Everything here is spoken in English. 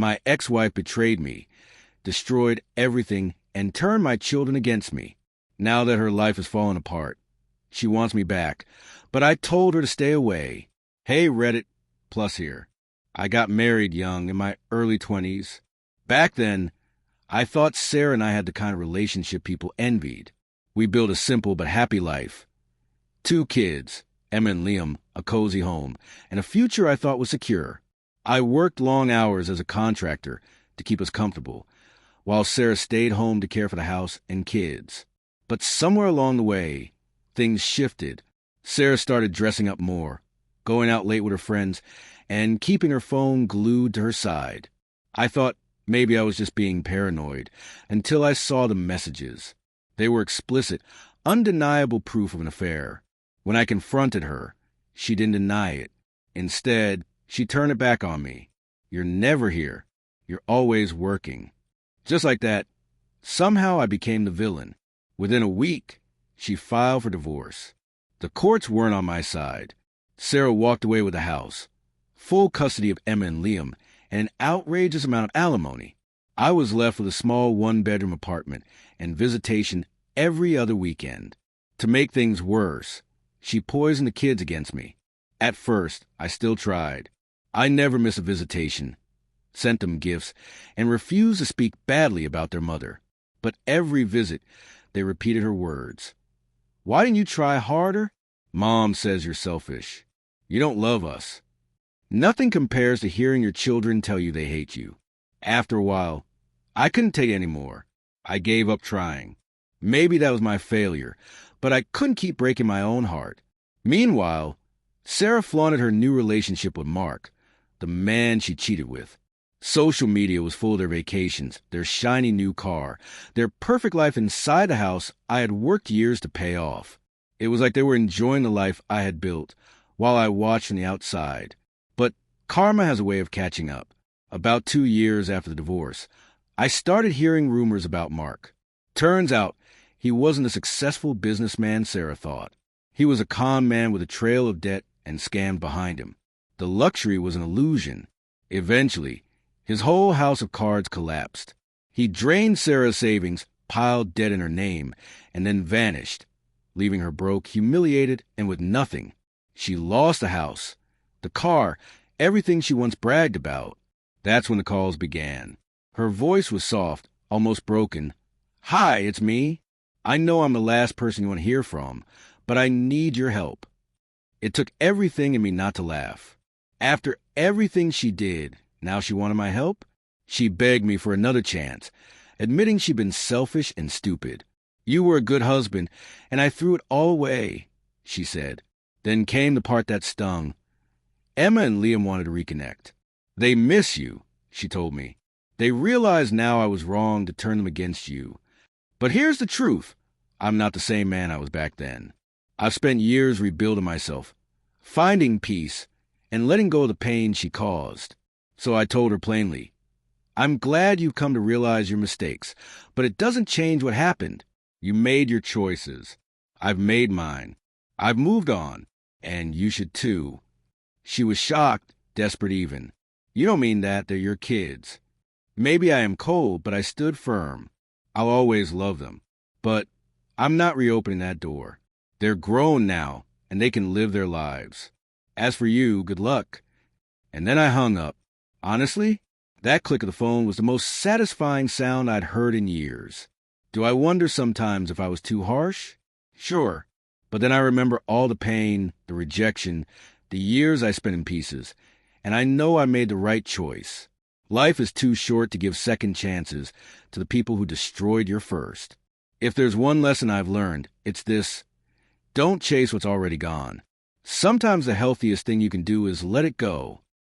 My ex-wife betrayed me, destroyed everything, and turned my children against me. Now that her life has fallen apart, she wants me back, but I told her to stay away. Hey, Reddit Plus here. I got married young, in my early 20s. Back then, I thought Sarah and I had the kind of relationship people envied. We built a simple but happy life. 2 kids, Emma and Liam, a cozy home, and a future I thought was secure. I worked long hours as a contractor to keep us comfortable, while Sarah stayed home to care for the house and kids. But somewhere along the way, things shifted. Sarah started dressing up more, going out late with her friends, and keeping her phone glued to her side. I thought maybe I was just being paranoid, until I saw the messages. They were explicit, undeniable proof of an affair. When I confronted her, she didn't deny it. Instead, she turned it back on me. You're never here. You're always working. Just like that, somehow I became the villain. Within a week, she filed for divorce. The courts weren't on my side. Sarah walked away with the house, full custody of Emma and Liam, and an outrageous amount of alimony. I was left with a small 1-bedroom apartment and visitation every other weekend. To make things worse, she poisoned the kids against me. At first, I still tried. I never miss a visitation, sent them gifts, and refused to speak badly about their mother. But every visit, they repeated her words. Why didn't you try harder? Mom says you're selfish. You don't love us. Nothing compares to hearing your children tell you they hate you. After a while, I couldn't take it anymore. I gave up trying. Maybe that was my failure, but I couldn't keep breaking my own heart. Meanwhile, Sarah flaunted her new relationship with Mark, the man she cheated with. Social media was full of their vacations, their shiny new car, their perfect life inside the house I had worked years to pay off. It was like they were enjoying the life I had built, while I watched from the outside. But karma has a way of catching up. About 2 years after the divorce, I started hearing rumors about Mark. Turns out, he wasn't the successful businessman Sarah thought. He was a con man with a trail of debt and scams behind him. The luxury was an illusion. Eventually, his whole house of cards collapsed. He drained Sarah's savings, piled debt in her name, and then vanished, leaving her broke, humiliated, and with nothing. She lost the house, the car, everything she once bragged about. That's when the calls began. Her voice was soft, almost broken. Hi, it's me. I know I'm the last person you want to hear from, but I need your help. It took everything in me not to laugh. After everything she did, now she wanted my help? She begged me for another chance, admitting she'd been selfish and stupid. You were a good husband, and I threw it all away, she said. Then came the part that stung. Emma and Liam wanted to reconnect. They miss you, she told me. They realize now I was wrong to turn them against you. But here's the truth. I'm not the same man I was back then. I've spent years rebuilding myself, finding peace, and letting go of the pain she caused. So I told her plainly, I'm glad you've come to realize your mistakes, but it doesn't change what happened. You made your choices. I've made mine. I've moved on, and you should too. She was shocked, desperate even. You don't mean that, they're your kids. Maybe I am cold, but I stood firm. I'll always love them. But I'm not reopening that door. They're grown now, and they can live their lives. As for you, good luck. And then I hung up. Honestly, that click of the phone was the most satisfying sound I'd heard in years. Do I wonder sometimes if I was too harsh? Sure. But then I remember all the pain, the rejection, the years I spent in pieces, and I know I made the right choice. Life is too short to give second chances to the people who destroyed your first. If there's one lesson I've learned, it's this: don't chase what's already gone. Sometimes the healthiest thing you can do is let it go.